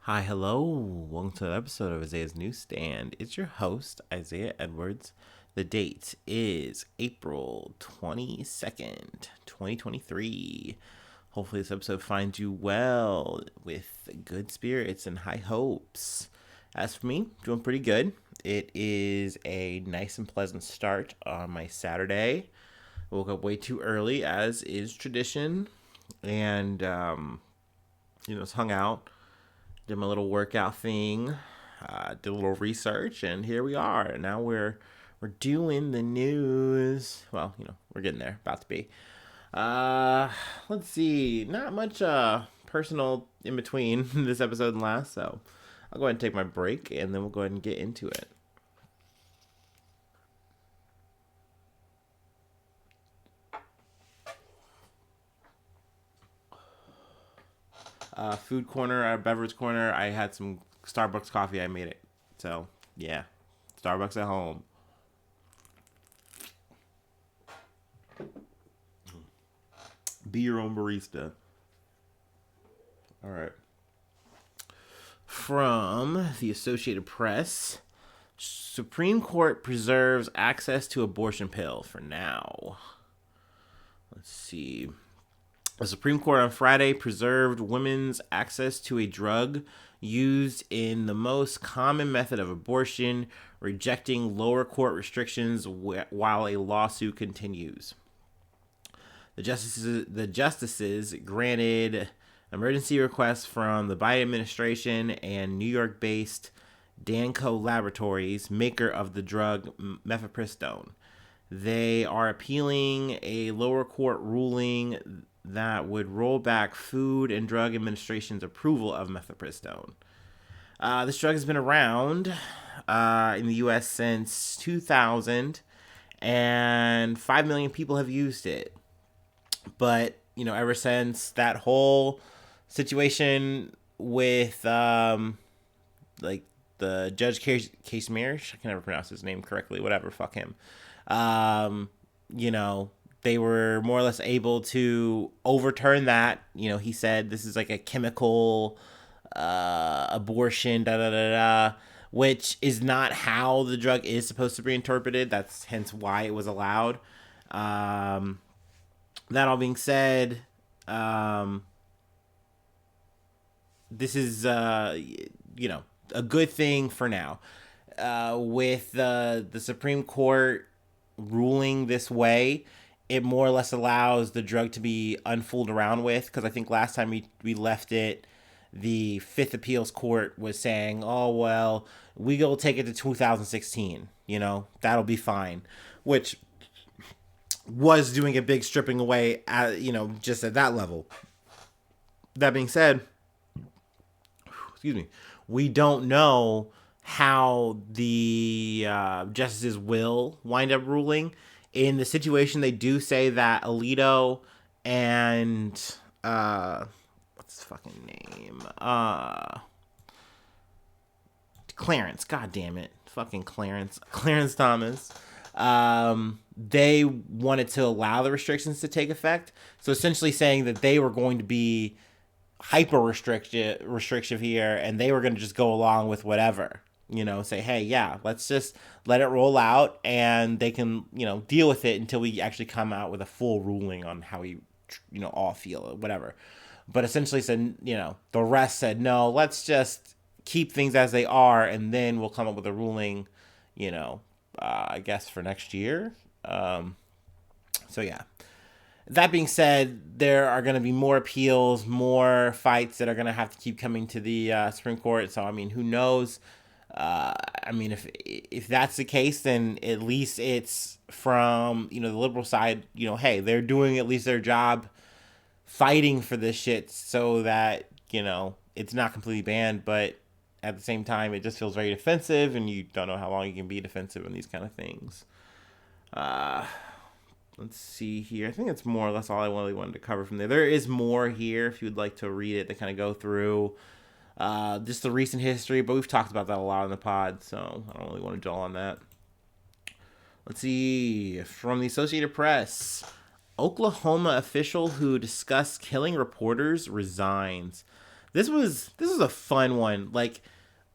Hi, hello. Welcome to an episode of Isaiah's Newsstand. It's your host, Isaiah Edwards. The date is April 22nd, 2023. Hopefully, this episode finds you well with good spirits and high hopes. As for me, doing pretty good. It is a nice and pleasant start on my Saturday. Woke up way too early, as is tradition, and just hung out, did my little workout thing, did a little research, and here we are. Now we're doing the news. Well, we're getting there, about to be. Uh, let's see. Not much personal in between this episode and last, so I'll go ahead and take my break, and then we'll go ahead and get into it. Food corner, beverage corner. I had some Starbucks coffee. I made it. So yeah, Starbucks at home. Be your own barista. All right. From the Associated Press, Supreme Court preserves access to abortion pill for now. Let's see. The Supreme Court on Friday preserved women's access to a drug used in the most common method of abortion, rejecting lower court restrictions while a lawsuit continues. The justices granted emergency requests from the Biden administration and New York-based Danco Laboratories, maker of the drug mifepristone. They are appealing a lower court ruling that would roll back Food and Drug Administration's approval of mifepristone. This drug has been around in the U.S. since 2000, and 5 million people have used it. But, ever since that whole situation with, like, the Judge Case Mears, I can never pronounce his name correctly, whatever, fuck him. Um, you know, they were more or less able to overturn that. He said this is like a chemical abortion, da da da da, which is not how the drug is supposed to be interpreted. That's hence why it was allowed. That all being said, this is a good thing for now. With the Supreme Court ruling this way, it more or less allows the drug to be unfooled around with. Because I think last time we left it, the Fifth Appeals Court was saying, "Oh well, we go take it to 2016. That'll be fine," which was doing a big stripping away at just at that level. That being said, excuse me, we don't know how the justices will wind up ruling. In the situation, they do say that Alito and what's his fucking name? Clarence. God damn it, fucking Clarence. Clarence Thomas. They wanted to allow the restrictions to take effect. So essentially saying that they were going to be hyper restrictive here, and they were going to just go along with whatever. Say, hey, yeah, let's just let it roll out, and they can, deal with it until we actually come out with a full ruling on how we, all feel, or whatever. But essentially said, the rest said, no, let's just keep things as they are, and then we'll come up with a ruling, I guess for next year. So yeah. That being said, there are going to be more appeals, more fights that are going to have to keep coming to the Supreme Court. So who knows? If that's the case, then at least it's from the liberal side. Hey, they're doing at least their job, fighting for this shit, so that it's not completely banned. But at the same time, it just feels very defensive, and you don't know how long you can be defensive in these kind of things. Let's see here. I think that's more or less all I really wanted to cover from there. There is more here if you'd like to read it to kind of go through just the recent history, but we've talked about that a lot in the pod, so I don't really want to dwell on that. Let's see. From the Associated Press, Oklahoma official who discussed killing reporters resigns. this was a fun one. Like,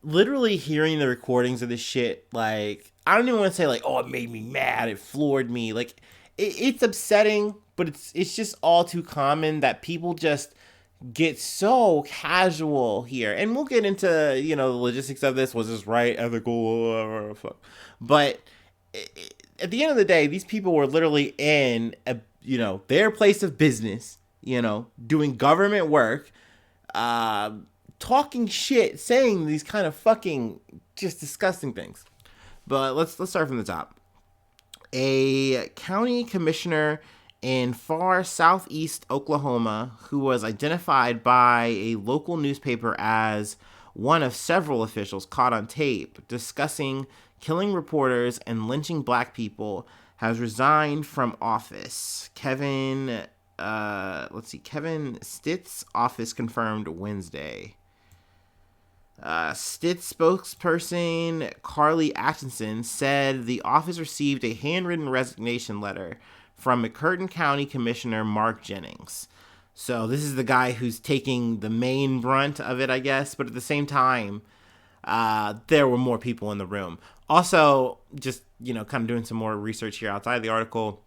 literally hearing the recordings of this shit, like, I don't even want to say like, oh, it made me mad, it floored me. Like, it's upsetting, but it's just all too common that people just get so casual here. And we'll get into, the logistics of this. Was this right, ethical, fuck. But at the end of the day, these people were literally in their place of business, doing government work, talking shit, saying these kind of fucking just disgusting things. But let's start from the top. A county commissioner in far southeast Oklahoma, who was identified by a local newspaper as one of several officials caught on tape discussing killing reporters and lynching black people, has resigned from office. Kevin Stitt's office confirmed Wednesday. Stitt's spokesperson Carly Atchison said the office received a handwritten resignation letter from McCurtain County Commissioner Mark Jennings. So this is the guy who's taking the main brunt of it, I guess. But at the same time, there were more people in the room. Also, just, kind of doing some more research here outside of the article,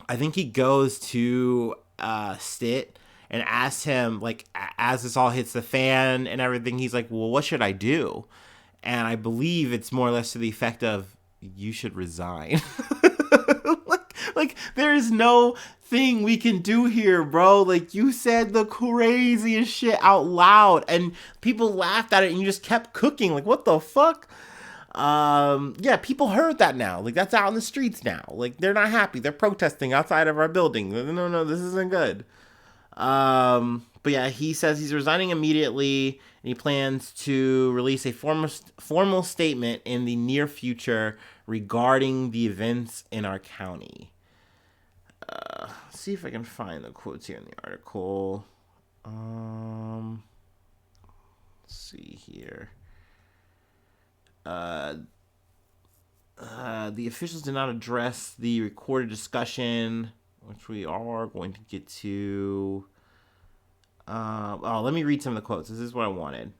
I think he goes to Stitt and asks him, like, as this all hits the fan and everything, he's like, well, what should I do? And I believe it's more or less to the effect of, you should resign. Like, there is no thing we can do here, bro. Like, you said the craziest shit out loud, and people laughed at it, and you just kept cooking. Like, what the fuck? Yeah, people heard that now. Like, that's out in the streets now. Like, they're not happy. They're protesting outside of our building. No, this isn't good. But yeah, he says he's resigning immediately, and he plans to release a formal statement in the near future regarding the events in our county. See if I can find the quotes here in the article. Let's see here. The officials did not address the recorded discussion, which we are going to get to. Let me read some of the quotes. This is what I wanted.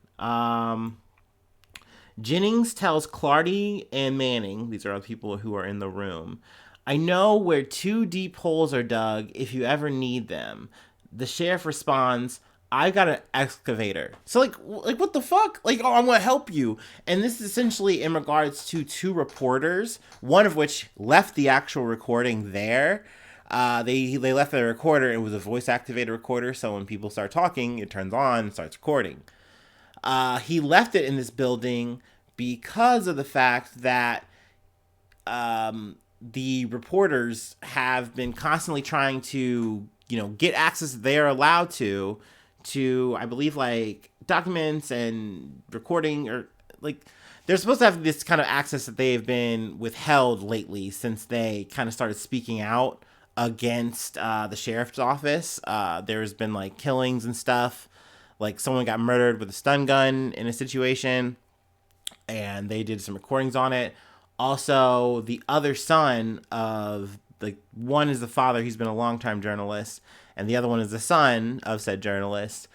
Jennings tells Clardy and Manning, these are the people who are in the room, I know where 2 deep holes are dug if you ever need them. The sheriff responds, I got an excavator. So, like what the fuck? Like, oh, I'm going to help you. And this is essentially in regards to 2 reporters, one of which left the actual recording there. They left the recorder. It was a voice-activated recorder, so when people start talking, it turns on and starts recording. He left it in this building because of the fact that the reporters have been constantly trying to, get access they're allowed to, I believe, like, documents and recording, or, like, they're supposed to have this kind of access that they've been withheld lately since they kind of started speaking out against the sheriff's office. There's been, like, killings and stuff. Like, someone got murdered with a stun gun in a situation, and they did some recordings on it. Also, the other son of, like, one is the father, he's been a long-time journalist, and the other one is the son of said journalist.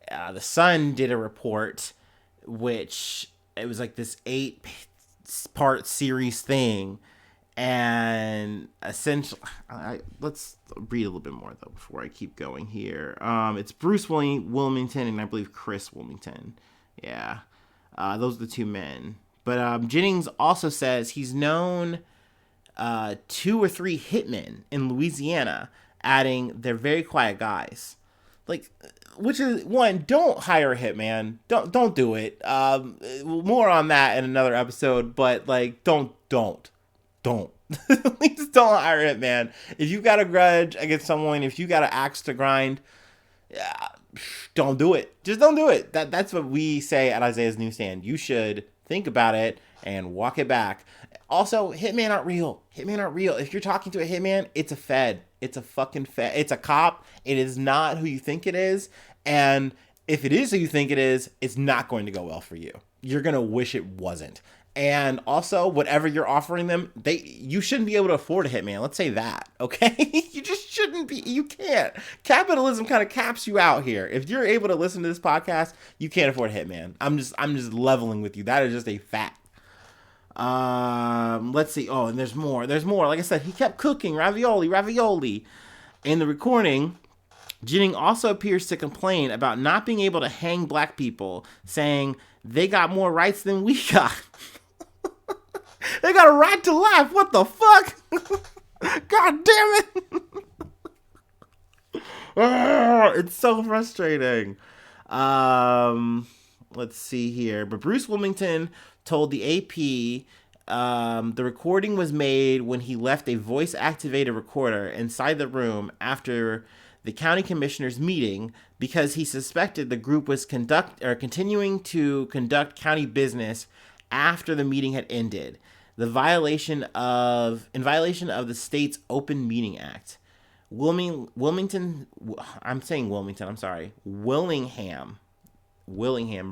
The son did a report, which, it was like this 8-part series thing, and essentially, let's read a little bit more, though, before I keep going here. It's Bruce Wilmington and I believe Chris Wilmington. Yeah, those are the 2 men. But Jennings also says he's known 2 or 3 hitmen in Louisiana, adding they're very quiet guys. Like, which is, one, don't hire a hitman. Don't do it. More on that in another episode, but, like, don't. Please don't hire a hitman. If you got a grudge against someone, if you got an axe to grind, don't do it. Just don't do it. That's what we say at Isaiah's Newsstand. You should think about it and walk it back. Also, hitmen aren't real. If you're talking to a hitman, it's a fed. It's a fucking fed. It's a cop. It is not who you think it is. And if it is who you think it is, it's not going to go well for you. You're going to wish it wasn't. And also, whatever you're offering them, you shouldn't be able to afford a hitman. Let's say that, okay? You just shouldn't be. You can't. Capitalism kind of caps you out here. If you're able to listen to this podcast, you can't afford a hitman. I'm just leveling with you. That is just a fact. Let's see. Oh, and there's more. There's more. Like I said, he kept cooking ravioli. In the recording, Jennings also appears to complain about not being able to hang black people, saying they got more rights than we got. They got a right to life. What the fuck? God damn it. Oh, it's so frustrating. Let's see here. But Bruce Wilmington told the AP the recording was made when he left a voice-activated recorder inside the room after the county commissioners' meeting because he suspected the group was continuing to conduct county business after the meeting had ended. In violation of the state's Open Meeting Act. Willingham,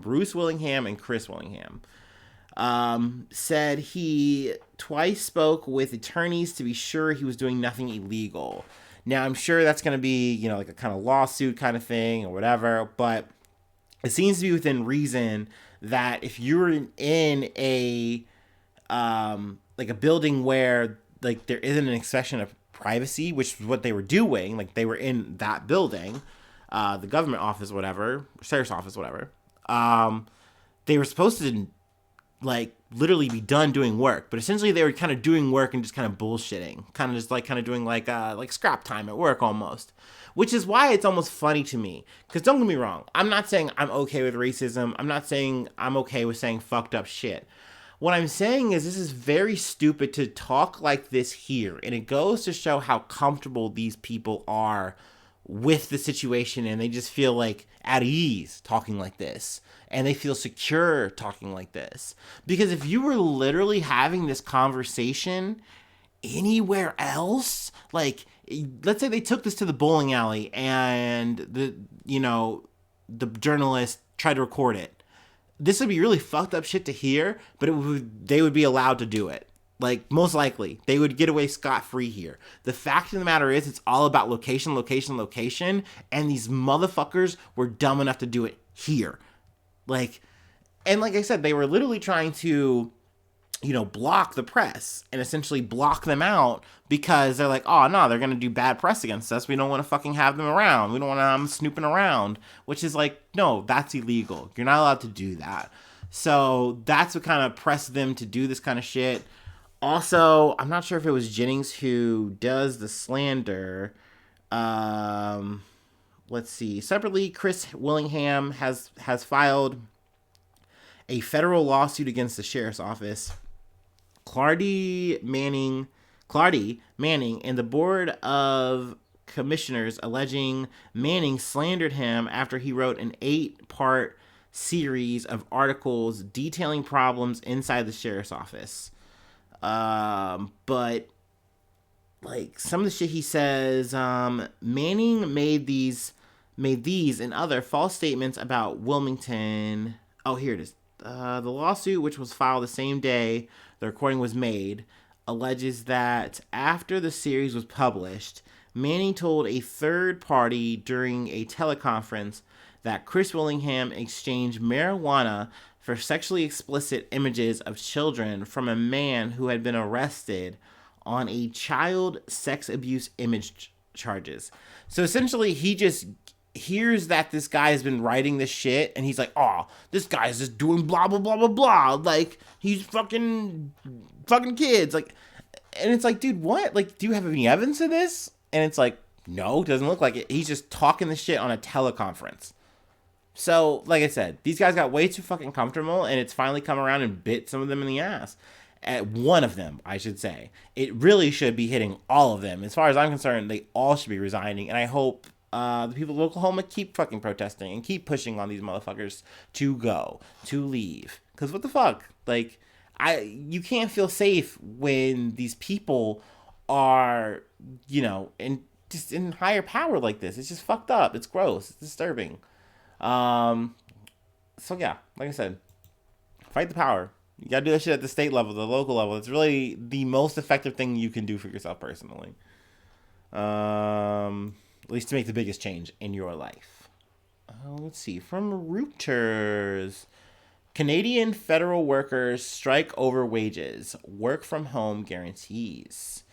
Bruce Willingham and Chris Willingham, said he twice spoke with attorneys to be sure he was doing nothing illegal. Now, I'm sure that's going to be, like a kind of lawsuit kind of thing or whatever, but it seems to be within reason that if you're in a like a building where like there isn't an expression of privacy, which is what they were doing, like they were in that building, the government office, whatever, sheriff's office, whatever, they were supposed to like literally be done doing work, but essentially they were kind of doing work and just kind of bullshitting, kind of doing like scrap time at work almost, which is why it's almost funny to me. Because don't get me wrong, I'm not saying I'm okay with racism. I'm not saying I'm okay with saying fucked up shit. What I'm saying is this is very stupid to talk like this here, and it goes to show how comfortable these people are with the situation, and they just feel like at ease talking like this, and they feel secure talking like this. Because if you were literally having this conversation anywhere else, like let's say they took this to the bowling alley and the journalist tried to record it, this would be really fucked up shit to hear, but they would be allowed to do it. Like, most likely, they would get away scot-free here. The fact of the matter is, it's all about location, and these motherfuckers were dumb enough to do it here. Like I said, they were literally trying to, block the press and essentially block them out because they're like, oh, no, they're going to do bad press against us. We don't want to fucking have them around. We don't want them snooping around, which is like, no, that's illegal. You're not allowed to do that. So that's what kind of pressed them to do this kind of shit. Also, I'm not sure if it was Jennings who does the slander. Let's see. Separately, Chris Willingham has filed a federal lawsuit against the sheriff's office. Clardy Manning and the board of commissioners alleging Manning slandered him after he wrote an 8-part series of articles detailing problems inside the sheriff's office. But like some of the shit he says, Manning made these and other false statements about Wilmington. Oh, here it is. The lawsuit, which was filed the same day the recording was made, alleges that after the series was published, Manning told a third party during a teleconference that Chris Willingham exchanged marijuana for sexually explicit images of children from a man who had been arrested on a child sex abuse image charges. So essentially, he just hears that this guy has been writing this shit, and he's like, oh, this guy's just doing blah, blah, blah, blah, blah. Like, he's fucking kids. Like, and it's like, dude, what? Like, do you have any evidence of this? And it's like, no, doesn't look like it. He's just talking this shit on a teleconference. So, like I said, these guys got way too fucking comfortable, and it's finally come around and bit some of them in the ass. At one of them, I should say. It really should be hitting all of them. As far as I'm concerned, they all should be resigning, and I hope the people of Oklahoma keep fucking protesting and keep pushing on these motherfuckers to leave. Because what the fuck? Like, you can't feel safe when these people are, just in higher power like this. It's just fucked up. It's gross. It's disturbing. So yeah, like I said, fight the power. You gotta do that shit at the state level, the local level. It's really the most effective thing you can do for yourself personally. At least to make the biggest change in your life. Let's see. From Reuters. Canadian federal workers strike over wages. Work from home guarantees.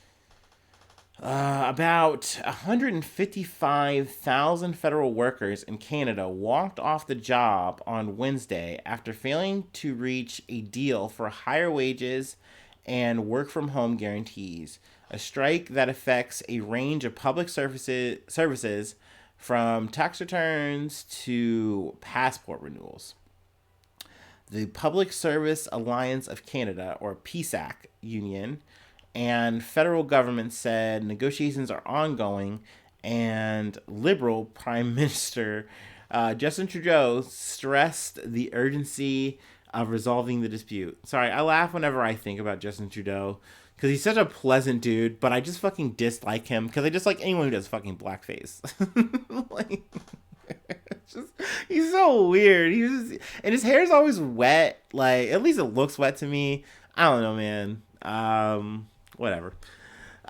About 155,000 federal workers in Canada walked off the job on Wednesday after failing to reach a deal for higher wages and work from home guarantees. A strike that affects a range of public services from tax returns to passport renewals. The Public Service Alliance of Canada, or PSAC union, and federal government said negotiations are ongoing, and Liberal Prime Minister Justin Trudeau stressed the urgency of resolving the dispute. Sorry, I laugh whenever I think about Justin Trudeau because he's such a pleasant dude, but I just fucking dislike him because I dislike anyone who does fucking blackface. Like, just, he's so weird. And his hair is always wet. Like, at least it looks wet to me. I don't know, man. Whatever.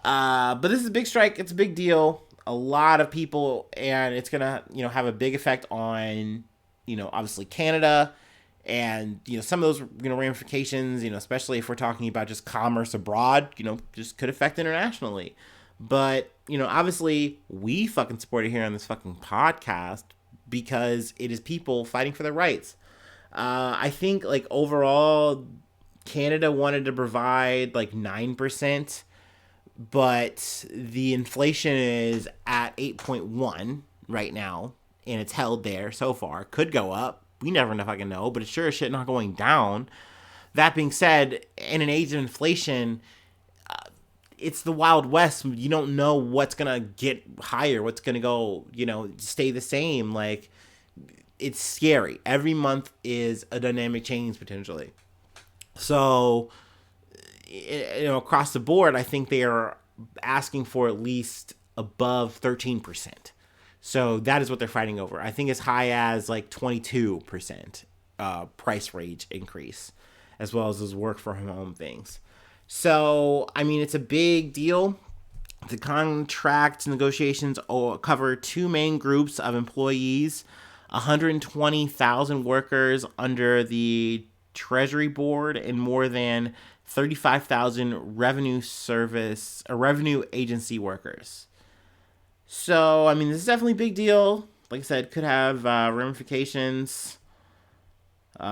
But this is a big strike. It's a big deal. A lot of people, and it's gonna, have a big effect on, obviously Canada, and some of those, ramifications, especially if we're talking about just commerce abroad, just could affect internationally. But obviously we fucking support it here on this fucking podcast because it is people fighting for their rights. I think like overall, Canada wanted to provide like 9%, but the inflation is at 8.1 right now, and it's held there so far. Could go up. We never fucking know, but it's sure as shit not going down. That being said, in an age of inflation, it's the Wild West. You don't know what's going to get higher, what's going to go, stay the same. Like, it's scary. Every month is a dynamic change potentially. So, across the board, I think they are asking for at least above 13%. So that is what they're fighting over. I think as high as like 22% price range increase, as well as those work from home things. So, I mean, it's a big deal. The contract negotiations cover two main groups of employees, 120,000 workers under the Treasury Board and more than 35,000 revenue agency workers. So, I mean, this is definitely a big deal. Like I said, could have ramifications. So,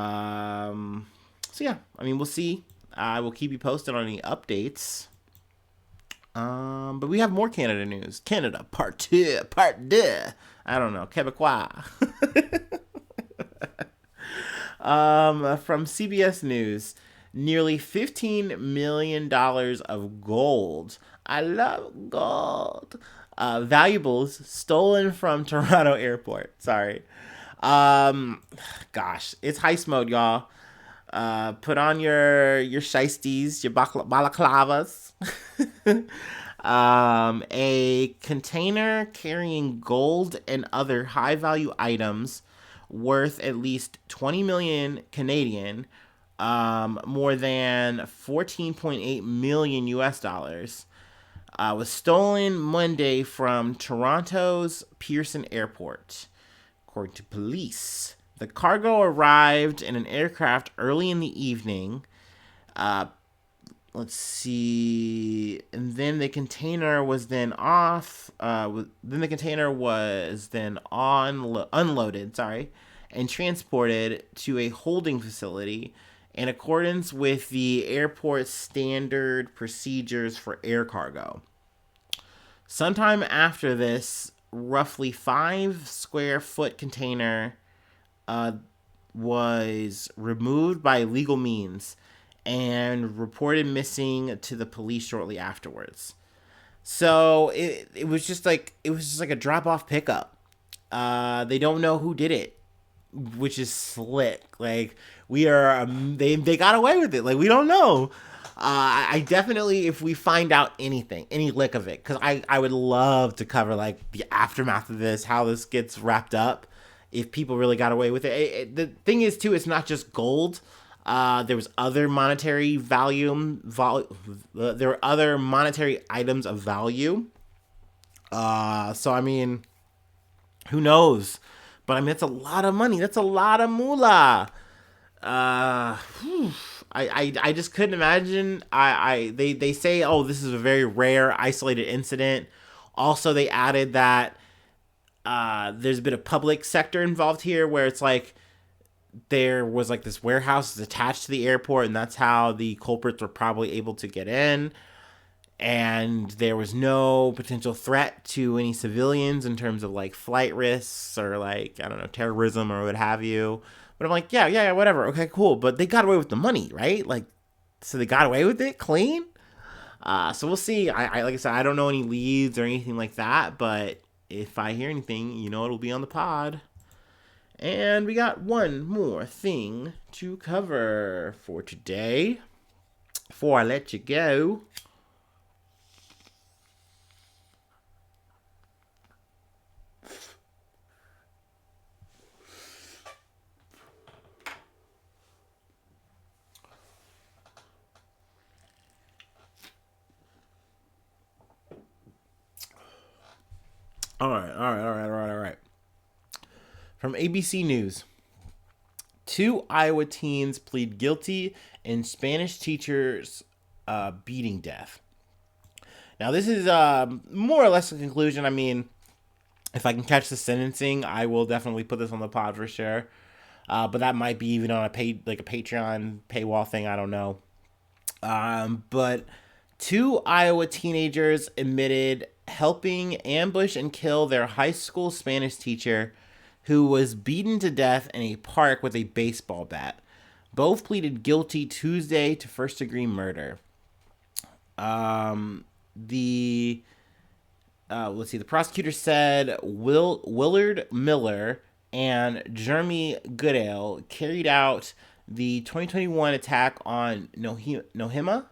yeah, I mean, we'll see. I will keep you posted on any updates. But we have more Canada news. Canada, part 2. I don't know, Quebecois. From CBS News, nearly $15 million of gold. I love gold. Valuables stolen from Toronto airport. Sorry. Gosh, it's heist mode, y'all. Put on your shiesties, your balaclavas. A container carrying gold and other high value items worth at least 20 million Canadian, more than 14.8 million US dollars, was stolen Monday from Toronto's Pearson Airport, according to police. The cargo arrived in an aircraft early in the evening. Let's see. And then the container was then unloaded, and transported to a holding facility in accordance with the airport's standard procedures for air cargo. Sometime after this, roughly 5 square foot container was removed by legal means and reported missing to the police shortly afterwards. So it was just like a drop-off pickup. They don't know who did it, which is slick. Like, they got away with it. Like, we don't know. I definitely, if we find out anything, any lick of it, because I would love to cover like the aftermath of this, how this gets wrapped up, if people really got away with it. The thing is too, it's not just gold. There was other monetary there were other monetary items of value. So I mean, who knows? But I mean, that's a lot of money. That's a lot of moolah. Whew. I just couldn't imagine. They say, oh, this is a very rare, isolated incident. Also, they added that there's a bit of public sector involved here, where it's like there was like this warehouse attached to the airport, and that's how the culprits were probably able to get in. And there was no potential threat to any civilians in terms of like flight risks or like, I don't know, terrorism or what have you. But I'm like, yeah, whatever. Okay, cool. But they got away with the money, right? Like, so they got away with it clean. So we'll see. I like I said, I don't know any leads or anything like that. But if I hear anything, it'll be on the pod. And we got one more thing to cover for today. Before I let you go. All right. From ABC News, 2 Iowa teens plead guilty in Spanish teacher's beating death. Now, this is more or less a conclusion. I mean, if I can catch the sentencing, I will definitely put this on the pod for sure. But that might be even on a Patreon paywall thing. I don't know. But 2 Iowa teenagers admitted helping ambush and kill their high school Spanish teacher, who was beaten to death in a park with a baseball bat. Both pleaded guilty Tuesday to first-degree murder. The prosecutor said Willard Miller and Jeremy Goodale carried out the 2021 attack on Nohema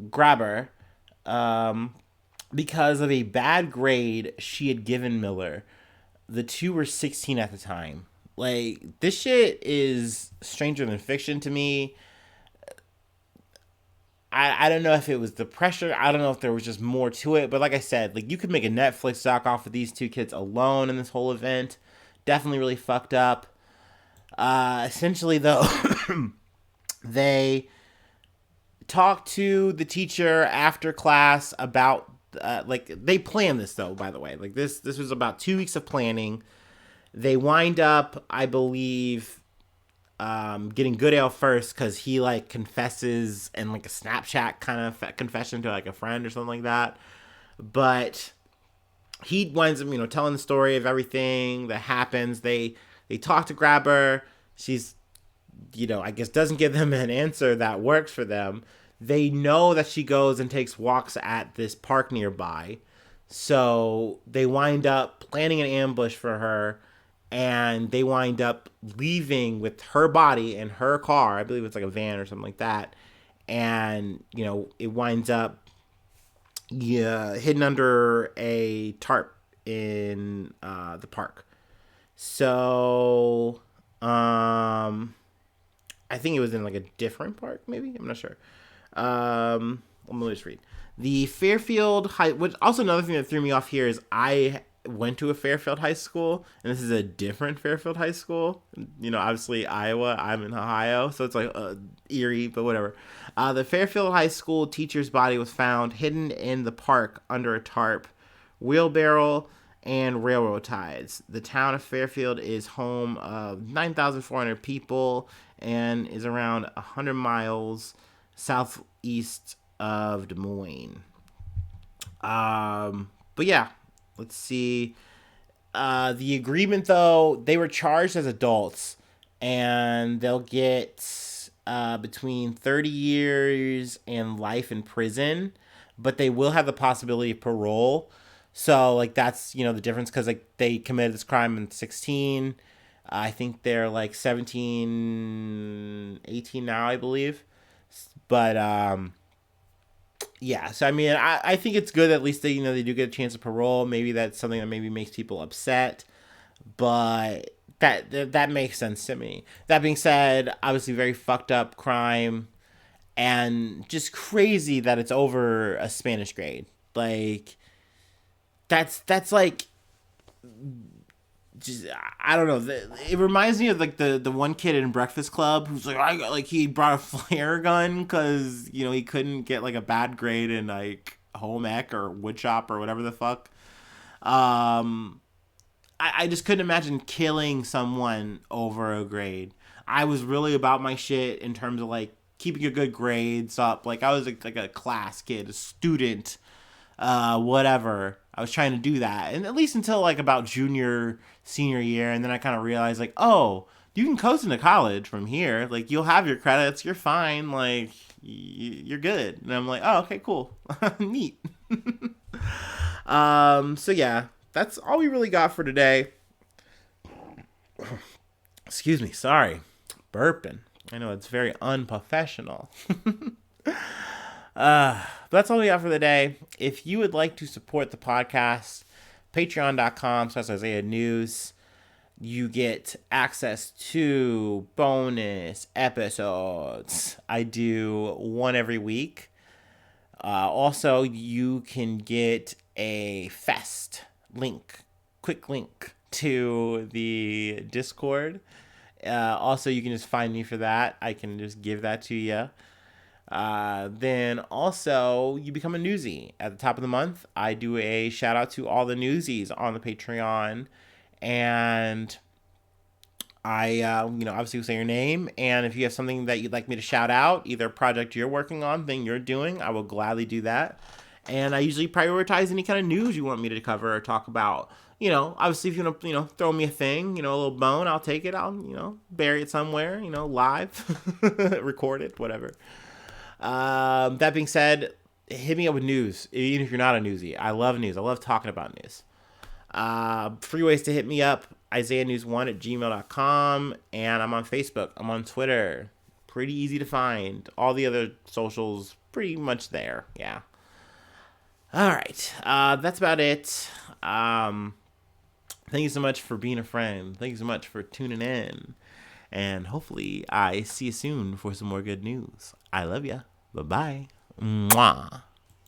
Grabber because of a bad grade she had given Miller. The two were 16 at the time. Like, this shit is stranger than fiction to me. I don't know if it was the pressure. I don't know if there was just more to it. But like I said, like, you could make a Netflix doc off of these two kids alone in this whole event. Definitely really fucked up. Essentially, though, they talked to the teacher after class about, they planned this, though, by the way. Like, this was about 2 weeks of planning. They wind up, I believe, getting Goodale first because he like confesses in like a Snapchat kind of confession to like a friend or something like that. But he winds up, telling the story of everything that happens. They talk to Grabber. She's, I guess doesn't give them an answer that works for them. They know that she goes and takes walks at this park nearby. So they wind up planning an ambush for her. And they wind up leaving with her body in her car. I believe it's like a van or something like that. And, it winds up hidden under a tarp in the park. So, I think it was in like a different park, maybe? I'm not sure. Let me just read. The Fairfield High... Which also another thing that threw me off here is I went to a Fairfield high school, and this is a different Fairfield high school. Obviously Iowa, I'm in Ohio, so it's like eerie, but whatever. The Fairfield high school teacher's body was found hidden in the park under a tarp, wheelbarrow, and railroad ties. The town of Fairfield is home of 9,400 people and is around 100 miles southeast of Des Moines. But yeah. Let's see. The agreement, though, they were charged as adults, and they'll get between 30 years and life in prison, but they will have the possibility of parole. So, like, that's, the difference, because, like, they committed this crime in 16. I think they're, like, 17, 18 now, I believe. But, yeah, so I mean, I think it's good that at least they do get a chance of parole. Maybe that's something that maybe makes people upset, but That makes sense to me. That being said, obviously very fucked up crime, and just crazy that it's over a Spanish grade. Like that's like just I don't know. It reminds me of like the one kid in Breakfast Club who's like I got, like he brought a flare gun because he couldn't get like a bad grade in like home ec or woodshop or whatever the fuck. Um, I just couldn't imagine killing someone over a grade. I was really about my shit in terms of like keeping a good grades up. Like I was like a class kid, a student, whatever. I was trying to do that, and at least until like about senior year, and then I kind of realized like, oh, you can coast into college from here. Like you'll have your credits, you're fine. Like you're good. And I'm like, oh, okay, cool, neat. So yeah, that's all we really got for today. Excuse me, sorry, burping. I know it's very unprofessional. That's all we got for the day. If you would like to support the podcast, patreon.com/Isaiah News. You get access to bonus episodes. I do one every week. Also, you can get a fest quick link to the Discord. Also, you can just find me for that. I can just give that to you. Then also you become a newsie at the top of the month. I do a shout out to all the newsies on the Patreon, and I, obviously say your name. And if you have something that you'd like me to shout out, either a project you're working on, thing you're doing, I will gladly do that. And I usually prioritize any kind of news you want me to cover or talk about. Obviously if you want to, throw me a thing, a little bone, I'll take it. I'll, bury it somewhere, live, record it, whatever. That being said, hit me up with news, even if you're not a newsie. I love news. I love talking about news. Free ways to hit me up, IsaiahNews1@gmail.com, and I'm on Facebook. I'm on Twitter. Pretty easy to find. All the other socials, pretty much there. Yeah. All right. That's about it. Thank you so much for being a friend. Thank you so much for tuning in. And hopefully I see you soon for some more good news. I love ya. Bye-bye. Mwah.